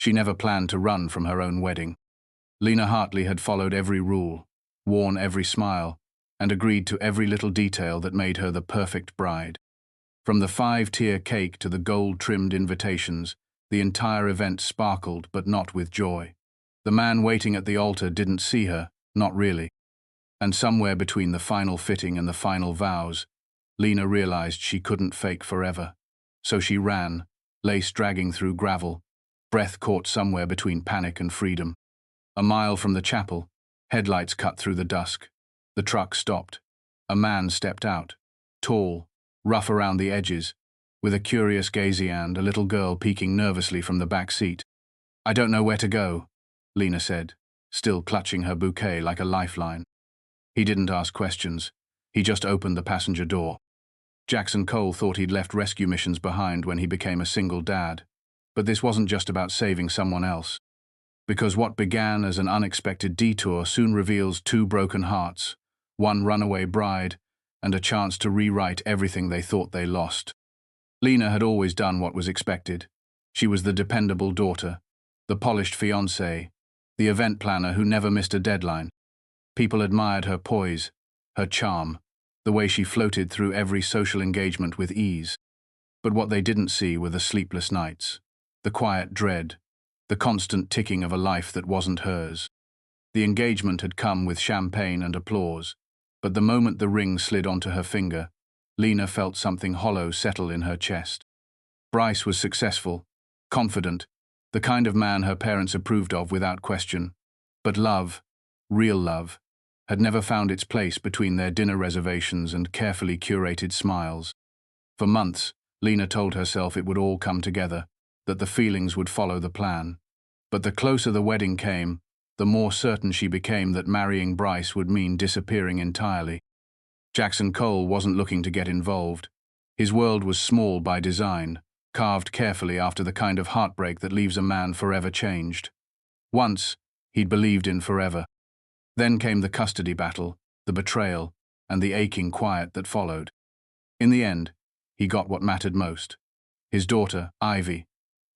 She never planned to run from her own wedding. Lena Hartley had followed every rule, worn every smile, and agreed to every little detail that made her the perfect bride. From the 5-tier cake to the gold-trimmed invitations, the entire event sparkled, but not with joy. The man waiting at the altar didn't see her, not really. And somewhere between the final fitting and the final vows, Lena realized she couldn't fake forever. So she ran, lace dragging through gravel, breath caught somewhere between panic and freedom. A mile from the chapel, headlights cut through the dusk. The truck stopped. A man stepped out, tall, rough around the edges, with a curious gaze and a little girl peeking nervously from the back seat. "I don't know where to go," Lena said, still clutching her bouquet like a lifeline. He didn't ask questions. He just opened the passenger door. Jackson Cole thought he'd left rescue missions behind when he became a single dad. But this wasn't just about saving someone else. Because what began as an unexpected detour soon reveals 2 broken hearts, one runaway bride, and a chance to rewrite everything they thought they lost. Lena had always done what was expected. She was the dependable daughter, the polished fiancée, the event planner who never missed a deadline. People admired her poise, her charm, the way she floated through every social engagement with ease. But what they didn't see were the sleepless nights, the quiet dread, the constant ticking of a life that wasn't hers. The engagement had come with champagne and applause, but the moment the ring slid onto her finger, Lena felt something hollow settle in her chest. Bryce was successful, confident, the kind of man her parents approved of without question. But love, real love, had never found its place between their dinner reservations and carefully curated smiles. For months, Lena told herself it would all come together, that the feelings would follow the plan. But the closer the wedding came, the more certain she became that marrying Bryce would mean disappearing entirely. Jackson Cole wasn't looking to get involved. His world was small by design, carved carefully after the kind of heartbreak that leaves a man forever changed. Once, he'd believed in forever. Then came the custody battle, the betrayal, and the aching quiet that followed. In the end, he got what mattered most. His daughter, Ivy,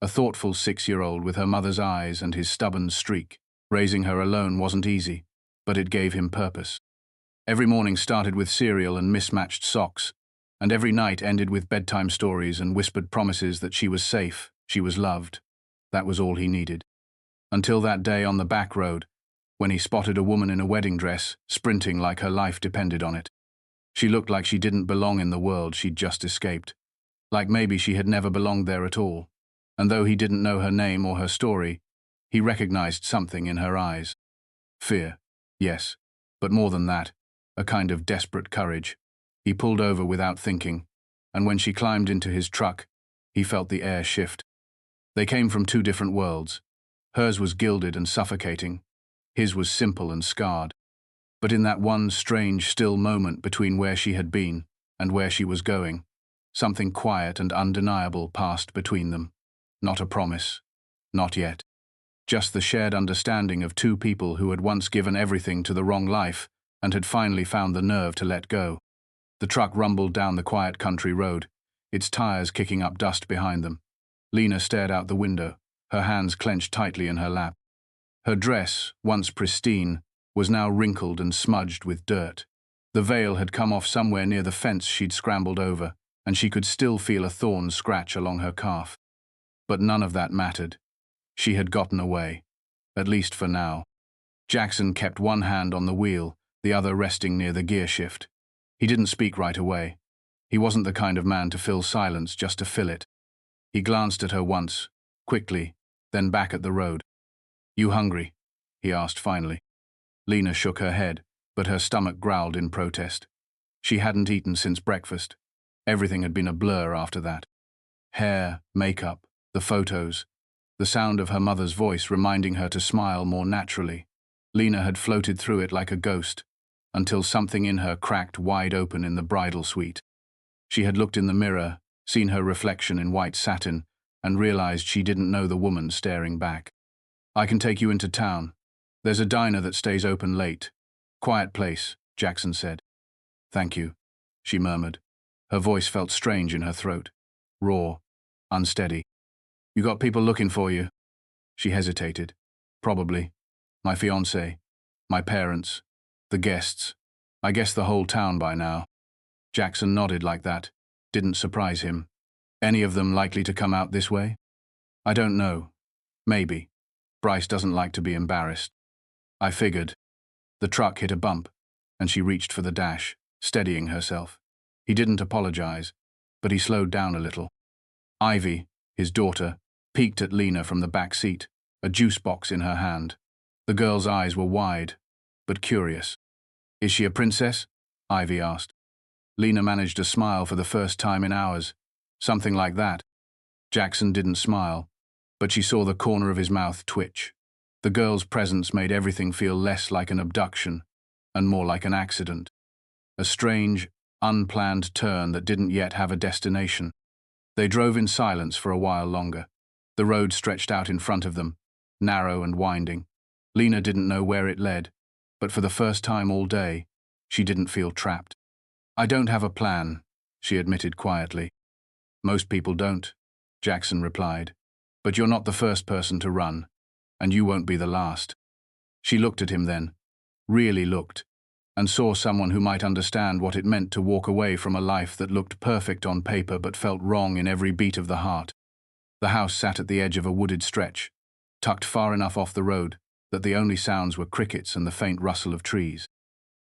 a thoughtful 6-year-old with her mother's eyes and his stubborn streak. Raising her alone wasn't easy, but it gave him purpose. Every morning started with cereal and mismatched socks, and every night ended with bedtime stories and whispered promises that she was safe, she was loved. That was all he needed. Until that day on the back road, when he spotted a woman in a wedding dress, sprinting like her life depended on it. She looked like she didn't belong in the world she'd just escaped. Like maybe she had never belonged there at all. And though he didn't know her name or her story, he recognized something in her eyes. Fear, yes, but more than that, a kind of desperate courage. He pulled over without thinking, and when she climbed into his truck, he felt the air shift. They came from 2 different worlds. Hers was gilded and suffocating. His was simple and scarred. But in that one strange, still moment between where she had been and where she was going, something quiet and undeniable passed between them. Not a promise. Not yet. Just the shared understanding of 2 people who had once given everything to the wrong life and had finally found the nerve to let go. The truck rumbled down the quiet country road, its tires kicking up dust behind them. Lena stared out the window, her hands clenched tightly in her lap. Her dress, once pristine, was now wrinkled and smudged with dirt. The veil had come off somewhere near the fence she'd scrambled over, and she could still feel a thorn scratch along her calf. But none of that mattered. She had gotten away, at least for now. Jackson kept one hand on the wheel, the other resting near the gear shift. He didn't speak right away. He wasn't the kind of man to fill silence just to fill it. He glanced at her once, quickly, then back at the road. "You hungry?" he asked finally. Lena shook her head, but her stomach growled in protest. She hadn't eaten since breakfast. Everything had been a blur after that. Hair, makeup, the photos, the sound of her mother's voice reminding her to smile more naturally. Lena had floated through it like a ghost, until something in her cracked wide open in the bridal suite. She had looked in the mirror, seen her reflection in white satin, and realized she didn't know the woman staring back. "I can take you into town. There's a diner that stays open late. Quiet place," Jackson said. "Thank you," she murmured. Her voice felt strange in her throat, raw, unsteady. "You got people looking for you?" She hesitated. Probably. My fiancé. My parents. The guests. I guess the whole town by now. Jackson nodded like that. Didn't surprise him. Any of them likely to come out this way? I don't know. Maybe. Bryce doesn't like to be embarrassed. I figured. The truck hit a bump, and she reached for the dash, steadying herself. He didn't apologize, but he slowed down a little. Ivy, his daughter, peeked at Lena from the back seat, a juice box in her hand. The girl's eyes were wide, but curious. Is she a princess? Ivy asked. Lena managed a smile for the first time in hours. Something like that. Jackson didn't smile, but she saw the corner of his mouth twitch. The girl's presence made everything feel less like an abduction and more like an accident. A strange, unplanned turn that didn't yet have a destination. They drove in silence for a while longer. The road stretched out in front of them, narrow and winding. Lena didn't know where it led, but for the first time all day, she didn't feel trapped. I don't have a plan, she admitted quietly. Most people don't, Jackson replied. But you're not the first person to run, and you won't be the last. She looked at him then, really looked, and saw someone who might understand what it meant to walk away from a life that looked perfect on paper but felt wrong in every beat of the heart. The house sat at the edge of a wooded stretch, tucked far enough off the road that the only sounds were crickets and the faint rustle of trees.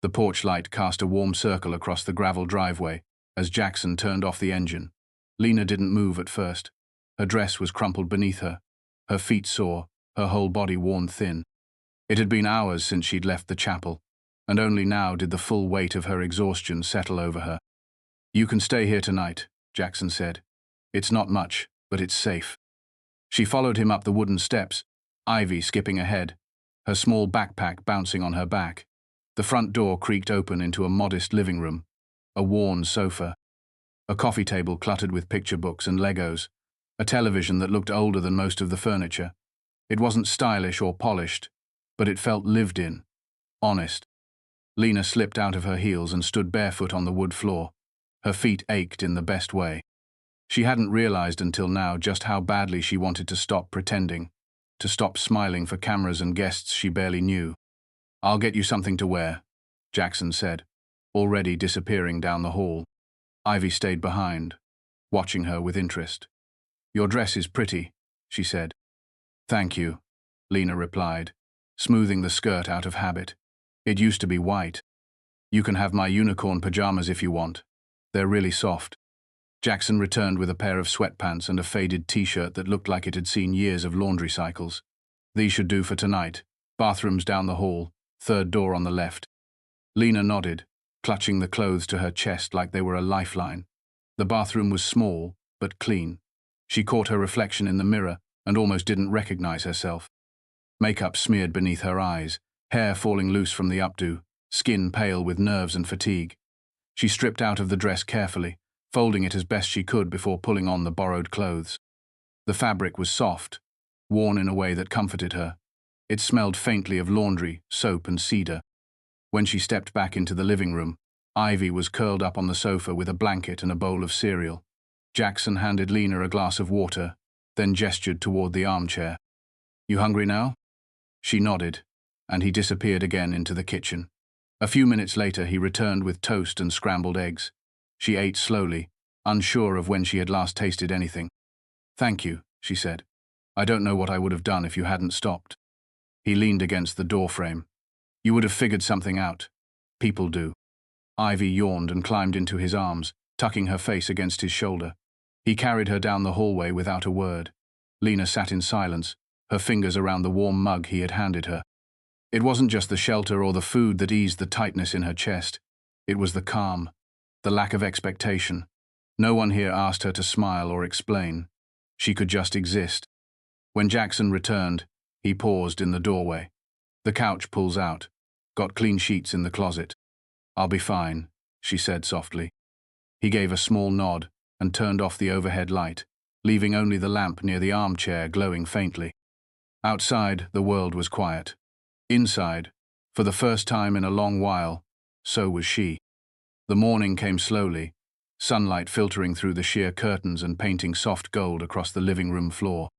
The porch light cast a warm circle across the gravel driveway as Jackson turned off the engine. Lena didn't move at first. Her dress was crumpled beneath her, her feet sore, her whole body worn thin. It had been hours since she'd left the chapel, and only now did the full weight of her exhaustion settle over her. You can stay here tonight, Jackson said. It's not much, but it's safe. She followed him up the wooden steps, Ivy skipping ahead, her small backpack bouncing on her back. The front door creaked open into a modest living room, a worn sofa, a coffee table cluttered with picture books and Legos, a television that looked older than most of the furniture. It wasn't stylish or polished, but it felt lived in, honest. Lena slipped out of her heels and stood barefoot on the wood floor. Her feet ached in the best way. She hadn't realized until now just how badly she wanted to stop pretending, to stop smiling for cameras and guests she barely knew. I'll get you something to wear, Jackson said, already disappearing down the hall. Ivy stayed behind, watching her with interest. Your dress is pretty, she said. Thank you, Lena replied, smoothing the skirt out of habit. It used to be white. You can have my unicorn pajamas if you want. They're really soft. Jackson returned with a pair of sweatpants and a faded t-shirt that looked like it had seen years of laundry cycles. These should do for tonight. Bathrooms down the hall, third door on the left. Lena nodded, clutching the clothes to her chest like they were a lifeline. The bathroom was small, but clean. She caught her reflection in the mirror and almost didn't recognize herself. Makeup smeared beneath her eyes, hair falling loose from the updo, skin pale with nerves and fatigue. She stripped out of the dress carefully, folding it as best she could before pulling on the borrowed clothes. The fabric was soft, worn in a way that comforted her. It smelled faintly of laundry, soap and cedar. When she stepped back into the living room, Ivy was curled up on the sofa with a blanket and a bowl of cereal. Jackson handed Lena a glass of water, then gestured toward the armchair. You hungry now? She nodded, and he disappeared again into the kitchen. A few minutes later, he returned with toast and scrambled eggs. She ate slowly, unsure of when she had last tasted anything. Thank you, she said. I don't know what I would have done if you hadn't stopped. He leaned against the doorframe. You would have figured something out. People do. Ivy yawned and climbed into his arms, tucking her face against his shoulder. He carried her down the hallway without a word. Lena sat in silence, her fingers around the warm mug he had handed her. It wasn't just the shelter or the food that eased the tightness in her chest. It was the calm, the lack of expectation. No one here asked her to smile or explain. She could just exist. When Jackson returned, he paused in the doorway. The couch pulls out. Got clean sheets in the closet. I'll be fine, she said softly. He gave a small nod and turned off the overhead light, leaving only the lamp near the armchair glowing faintly. Outside, the world was quiet. Inside, for the first time in a long while, so was she. The morning came slowly, sunlight filtering through the sheer curtains and painting soft gold across the living room floor.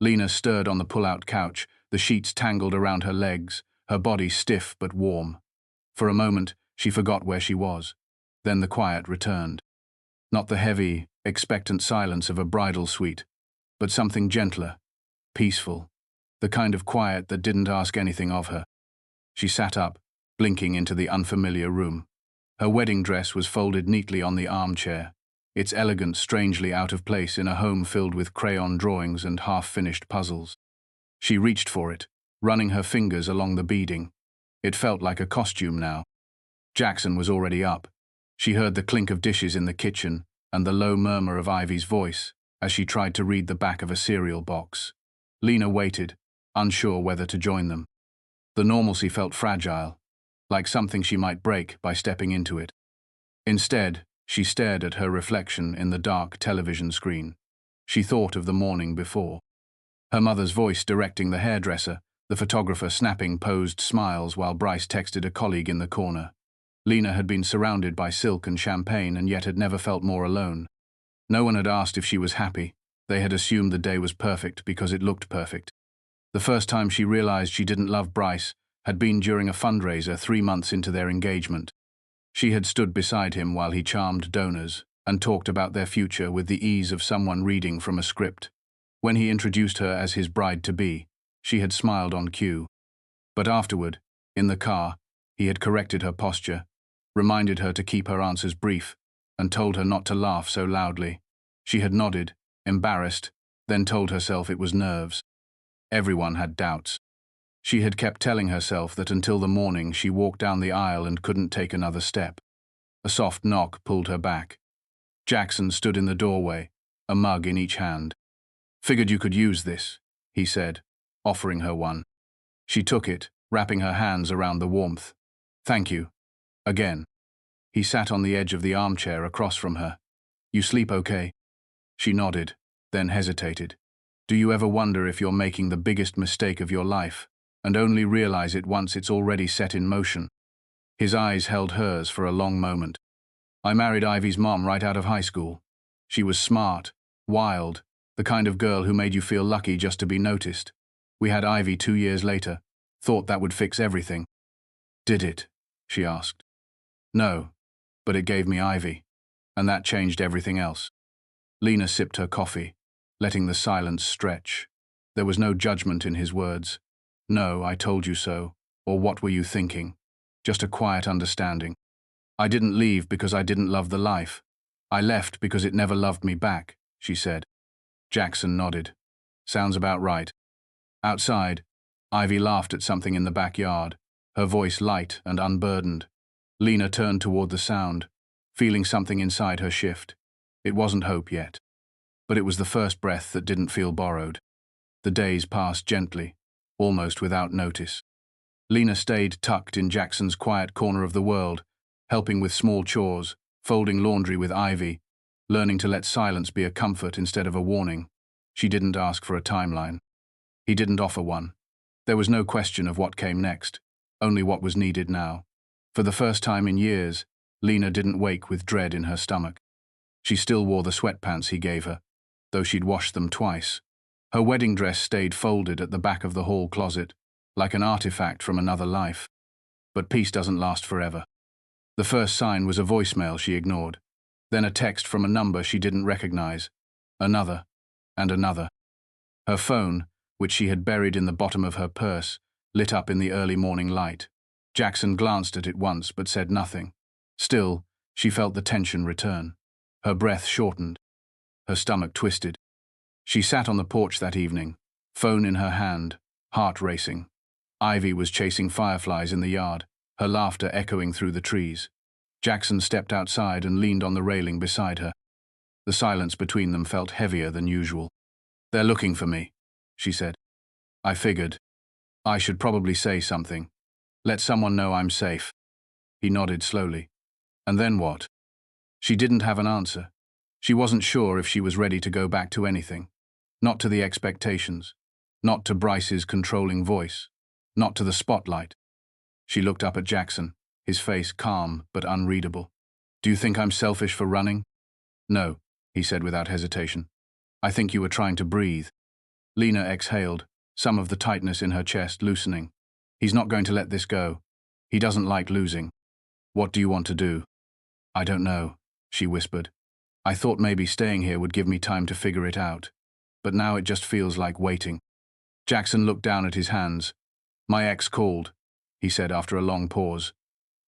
Lena stirred on the pull-out couch, the sheets tangled around her legs, her body stiff but warm. For a moment, she forgot where she was. Then the quiet returned. Not the heavy, expectant silence of a bridal suite, but something gentler, peaceful, the kind of quiet that didn't ask anything of her. She sat up, blinking into the unfamiliar room. Her wedding dress was folded neatly on the armchair, its elegance strangely out of place in a home filled with crayon drawings and half-finished puzzles. She reached for it, running her fingers along the beading. It felt like a costume now. Jackson was already up. She heard the clink of dishes in the kitchen and the low murmur of Ivy's voice as she tried to read the back of a cereal box. Lena waited, unsure whether to join them. The normalcy felt fragile, like something she might break by stepping into it. Instead, she stared at her reflection in the dark television screen. She thought of the morning before. Her mother's voice directing the hairdresser, the photographer snapping posed smiles while Bryce texted a colleague in the corner. Lena had been surrounded by silk and champagne and yet had never felt more alone. No one had asked if she was happy. They had assumed the day was perfect because it looked perfect. The first time she realized she didn't love Bryce had been during a fundraiser 3 months into their engagement. She had stood beside him while he charmed donors and talked about their future with the ease of someone reading from a script. When he introduced her as his bride-to-be, she had smiled on cue. But afterward, in the car, he had corrected her posture, reminded her to keep her answers brief, and told her not to laugh so loudly. She had nodded, embarrassed, then told herself it was nerves. Everyone had doubts. She had kept telling herself that until the morning she walked down the aisle and couldn't take another step. A soft knock pulled her back. Jackson stood in the doorway, a mug in each hand. "Figured you could use this," he said, offering her one. She took it, wrapping her hands around the warmth. "Thank you." Again. He sat on the edge of the armchair across from her. "You sleep okay?" She nodded, then hesitated. "Do you ever wonder if you're making the biggest mistake of your life, and only realize it once it's already set in motion?" His eyes held hers for a long moment. "I married Ivy's mom right out of high school. She was smart, wild, the kind of girl who made you feel lucky just to be noticed. We had Ivy 2 years later, thought that would fix everything." "Did it?" she asked. "No, but it gave me Ivy, and that changed everything else." Lena sipped her coffee, letting the silence stretch. There was no judgment in his words. No, I told you so, or what were you thinking? Just a quiet understanding. "I didn't leave because I didn't love the life. I left because it never loved me back," she said. Jackson nodded. "Sounds about right." Outside, Ivy laughed at something in the backyard, her voice light and unburdened. Lena turned toward the sound, feeling something inside her shift. It wasn't hope yet, but it was the first breath that didn't feel borrowed. The days passed gently, almost without notice. Lena stayed tucked in Jackson's quiet corner of the world, helping with small chores, folding laundry with Ivy, learning to let silence be a comfort instead of a warning. She didn't ask for a timeline. He didn't offer one. There was no question of what came next, only what was needed now. For the first time in years, Lena didn't wake with dread in her stomach. She still wore the sweatpants he gave her, though she'd washed them twice. Her wedding dress stayed folded at the back of the hall closet, like an artifact from another life. But peace doesn't last forever. The first sign was a voicemail she ignored, then a text from a number she didn't recognize, another, and another. Her phone, which she had buried in the bottom of her purse, lit up in the early morning light. Jackson glanced at it once but said nothing. Still, she felt the tension return. Her breath shortened. Her stomach twisted. She sat on the porch that evening, phone in her hand, heart racing. Ivy was chasing fireflies in the yard, her laughter echoing through the trees. Jackson stepped outside and leaned on the railing beside her. The silence between them felt heavier than usual. "They're looking for me," she said. "I figured. I should probably say something. Let someone know I'm safe." He nodded slowly. "And then what?" She didn't have an answer. She wasn't sure if she was ready to go back to anything. Not to the expectations. Not to Bryce's controlling voice. Not to the spotlight. She looked up at Jackson, his face calm but unreadable. "Do you think I'm selfish for running?" "No," he said without hesitation. "I think you were trying to breathe." Lena exhaled, some of the tightness in her chest loosening. He's not going to let this go. He doesn't like losing. What do you want to do? I don't know, she whispered. I thought maybe staying here would give me time to figure it out. But now it just feels like waiting. Jackson looked down at his hands. My ex called, he said after a long pause.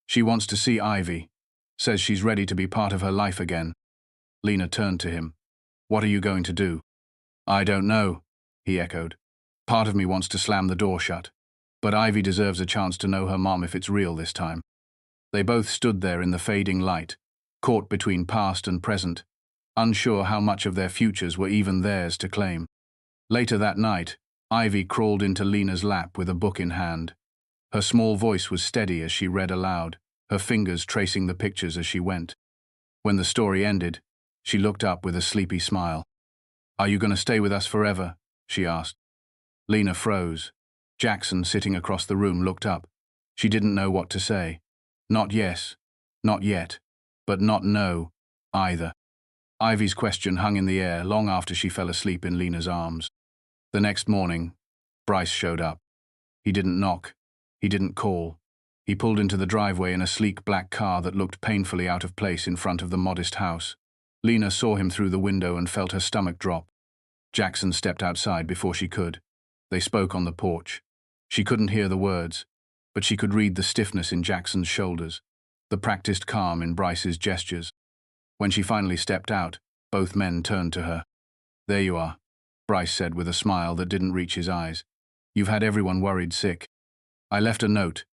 She wants to see Ivy. Says she's ready to be part of her life again. Lena turned to him. What are you going to do? I don't know, he echoed. Part of me wants to slam the door shut. But Ivy deserves a chance to know her mom if it's real this time. They both stood there in the fading light, caught between past and present, unsure how much of their futures were even theirs to claim. Later that night, Ivy crawled into Lena's lap with a book in hand. Her small voice was steady as she read aloud, her fingers tracing the pictures as she went. When the story ended, she looked up with a sleepy smile. Are you going to stay with us forever? She asked. Lena froze. Jackson, sitting across the room, looked up. She didn't know what to say. Not yes, not yet, but not no, either. Ivy's question hung in the air long after she fell asleep in Lena's arms. The next morning, Bryce showed up. He didn't knock. He didn't call. He pulled into the driveway in a sleek black car that looked painfully out of place in front of the modest house. Lena saw him through the window and felt her stomach drop. Jackson stepped outside before she could. They spoke on the porch. She couldn't hear the words, but she could read the stiffness in Jackson's shoulders, the practiced calm in Bryce's gestures. When she finally stepped out, both men turned to her. There you are, Bryce said with a smile that didn't reach his eyes. You've had everyone worried sick. I left a note,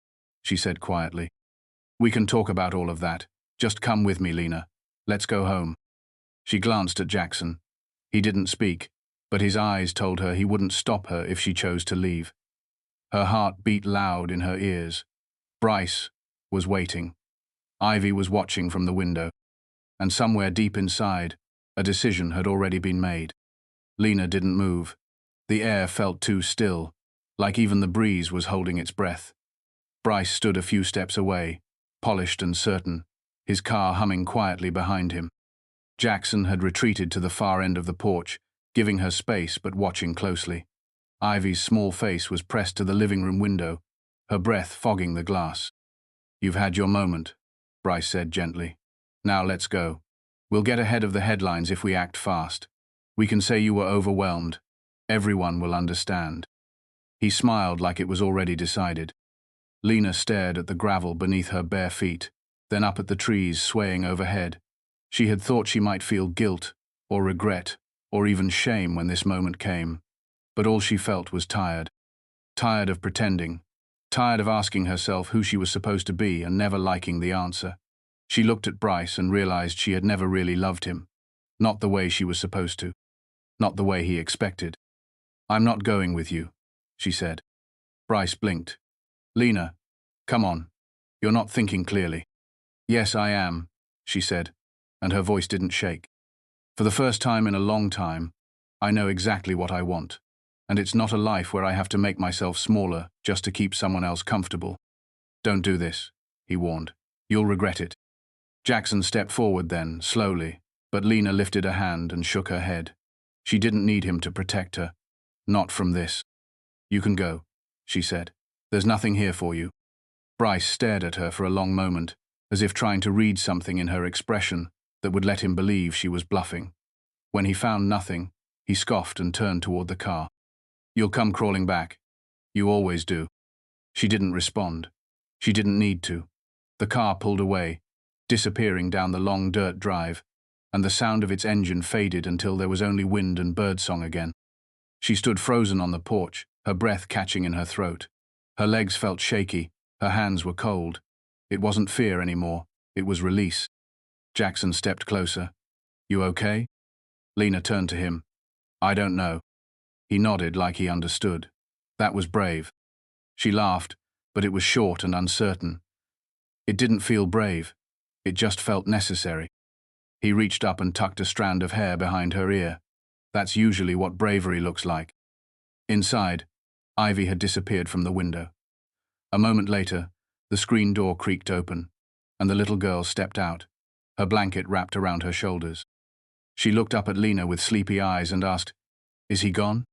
she said quietly. We can talk about all of that. Just come with me, Lena. Let's go home. She glanced at Jackson. He didn't speak, but his eyes told her he wouldn't stop her if she chose to leave. Her heart beat loud in her ears. Bryce was waiting. Ivy was watching from the window. And somewhere deep inside, a decision had already been made. Lena didn't move. The air felt too still, like even the breeze was holding its breath. Bryce stood a few steps away, polished and certain, his car humming quietly behind him. Jackson had retreated to the far end of the porch, giving her space but watching closely. Ivy's small face was pressed to the living room window, her breath fogging the glass. You've had your moment, Bryce said gently. Now let's go. We'll get ahead of the headlines if we act fast. We can say you were overwhelmed. Everyone will understand. He smiled like it was already decided. Lena stared at the gravel beneath her bare feet, then up at the trees swaying overhead. She had thought she might feel guilt, or regret, or even shame when this moment came. But all she felt was tired. Tired of pretending. Tired of asking herself who she was supposed to be and never liking the answer. She looked at Bryce and realized she had never really loved him. Not the way she was supposed to. Not the way he expected. I'm not going with you, she said. Bryce blinked. Lena, come on. You're not thinking clearly. Yes, I am, she said, and her voice didn't shake. For the first time in a long time, I know exactly what I want. And it's not a life where I have to make myself smaller just to keep someone else comfortable. Don't do this, he warned. You'll regret it. Jackson stepped forward then, slowly, but Lena lifted a hand and shook her head. She didn't need him to protect her. Not from this. You can go, she said. There's nothing here for you. Bryce stared at her for a long moment, as if trying to read something in her expression that would let him believe she was bluffing. When he found nothing, he scoffed and turned toward the car. You'll come crawling back. You always do. She didn't respond. She didn't need to. The car pulled away, disappearing down the long dirt drive, and the sound of its engine faded until there was only wind and birdsong again. She stood frozen on the porch, her breath catching in her throat. Her legs felt shaky, her hands were cold. It wasn't fear anymore, it was release. Jackson stepped closer. You okay? Lena turned to him. I don't know. He nodded like he understood. That was brave. She laughed, but it was short and uncertain. It didn't feel brave. It just felt necessary. He reached up and tucked a strand of hair behind her ear. That's usually what bravery looks like. Inside, Ivy had disappeared from the window. A moment later, the screen door creaked open, and the little girl stepped out, her blanket wrapped around her shoulders. She looked up at Lena with sleepy eyes and asked, Is he gone?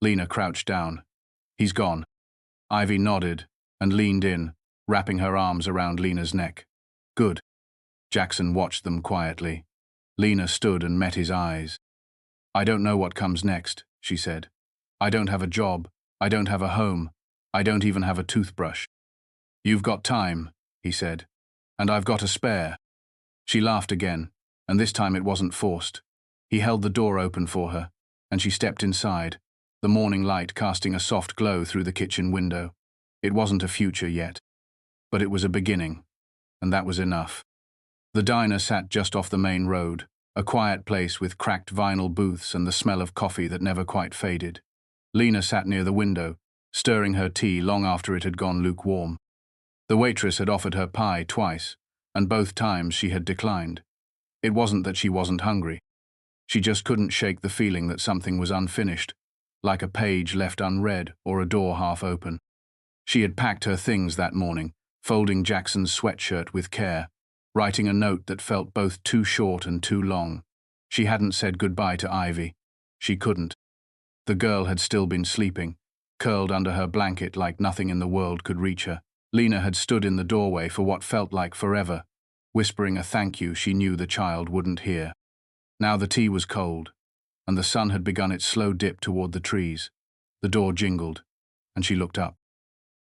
Lena crouched down. He's gone. Ivy nodded and leaned in, wrapping her arms around Lena's neck. Good. Jackson watched them quietly. Lena stood and met his eyes. I don't know what comes next, she said. I don't have a job. I don't have a home. I don't even have a toothbrush. You've got time, he said, and I've got a spare. She laughed again, and this time it wasn't forced. He held the door open for her, and she stepped inside, the morning light casting a soft glow through the kitchen window. It wasn't a future yet, but it was a beginning, and that was enough. The diner sat just off the main road, a quiet place with cracked vinyl booths and the smell of coffee that never quite faded. Lena sat near the window, stirring her tea long after it had gone lukewarm. The waitress had offered her pie twice, and both times she had declined. It wasn't that she wasn't hungry. She just couldn't shake the feeling that something was unfinished, like a page left unread or a door half open. She had packed her things that morning, folding Jackson's sweatshirt with care, writing a note that felt both too short and too long. She hadn't said goodbye to Ivy. She couldn't. The girl had still been sleeping, curled under her blanket like nothing in the world could reach her. Lena had stood in the doorway for what felt like forever, whispering a thank you she knew the child wouldn't hear. Now the tea was cold, and the sun had begun its slow dip toward the trees. The door jingled, and she looked up.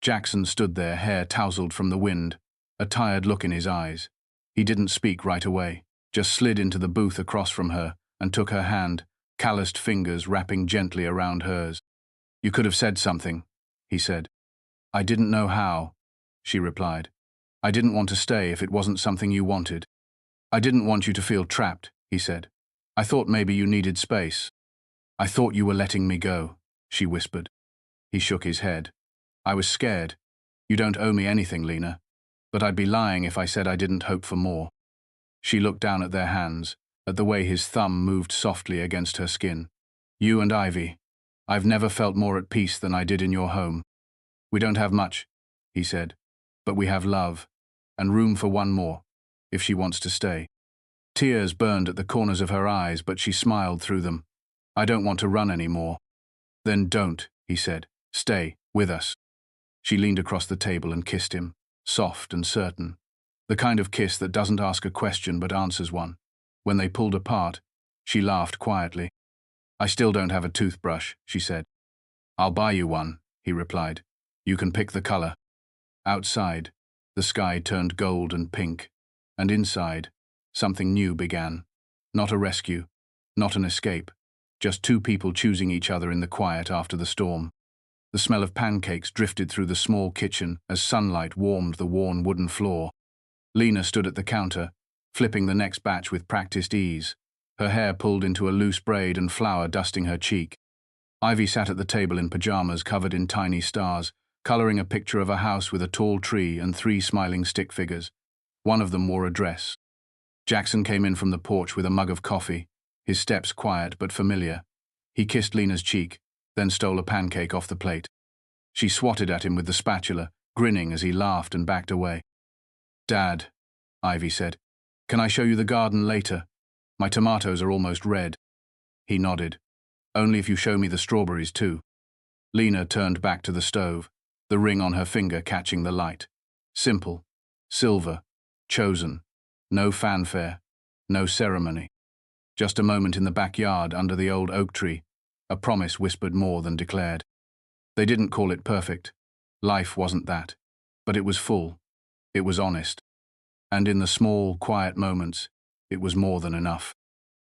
Jackson stood there, hair tousled from the wind, a tired look in his eyes. He didn't speak right away, just slid into the booth across from her and took her hand, calloused fingers wrapping gently around hers. You could have said something, he said. I didn't know how, she replied. I didn't want to stay if it wasn't something you wanted. I didn't want you to feel trapped, he said. I thought maybe you needed space. I thought you were letting me go, she whispered. He shook his head. I was scared. You don't owe me anything, Lena, but I'd be lying if I said I didn't hope for more. She looked down at their hands, at the way his thumb moved softly against her skin. You and Ivy. I've never felt more at peace than I did in your home. We don't have much, he said, but we have love, and room for one more, if she wants to stay. Tears burned at the corners of her eyes, but she smiled through them. I don't want to run anymore. Then don't, he said. Stay, with us. She leaned across the table and kissed him, soft and certain. The kind of kiss that doesn't ask a question but answers one. When they pulled apart, she laughed quietly. I still don't have a toothbrush, she said. I'll buy you one, he replied. You can pick the color. Outside, the sky turned gold and pink, and inside, something new began. Not a rescue, not an escape, just two people choosing each other in the quiet after the storm. The smell of pancakes drifted through the small kitchen as sunlight warmed the worn wooden floor. Lena stood at the counter, flipping the next batch with practiced ease, her hair pulled into a loose braid and flour dusting her cheek. Ivy sat at the table in pajamas covered in tiny stars, coloring a picture of a house with a tall tree and 3 smiling stick figures. One of them wore a dress. Jackson came in from the porch with a mug of coffee, his steps quiet but familiar. He kissed Lena's cheek, then stole a pancake off the plate. She swatted at him with the spatula, grinning as he laughed and backed away. Dad, Ivy said, can I show you the garden later? My tomatoes are almost red. He nodded. Only if you show me the strawberries too. Lena turned back to the stove, the ring on her finger catching the light. Simple, silver, chosen. No fanfare, no ceremony. Just a moment in the backyard under the old oak tree, a promise whispered more than declared. They didn't call it perfect. Life wasn't that. But it was full. It was honest. And in the small, quiet moments, it was more than enough.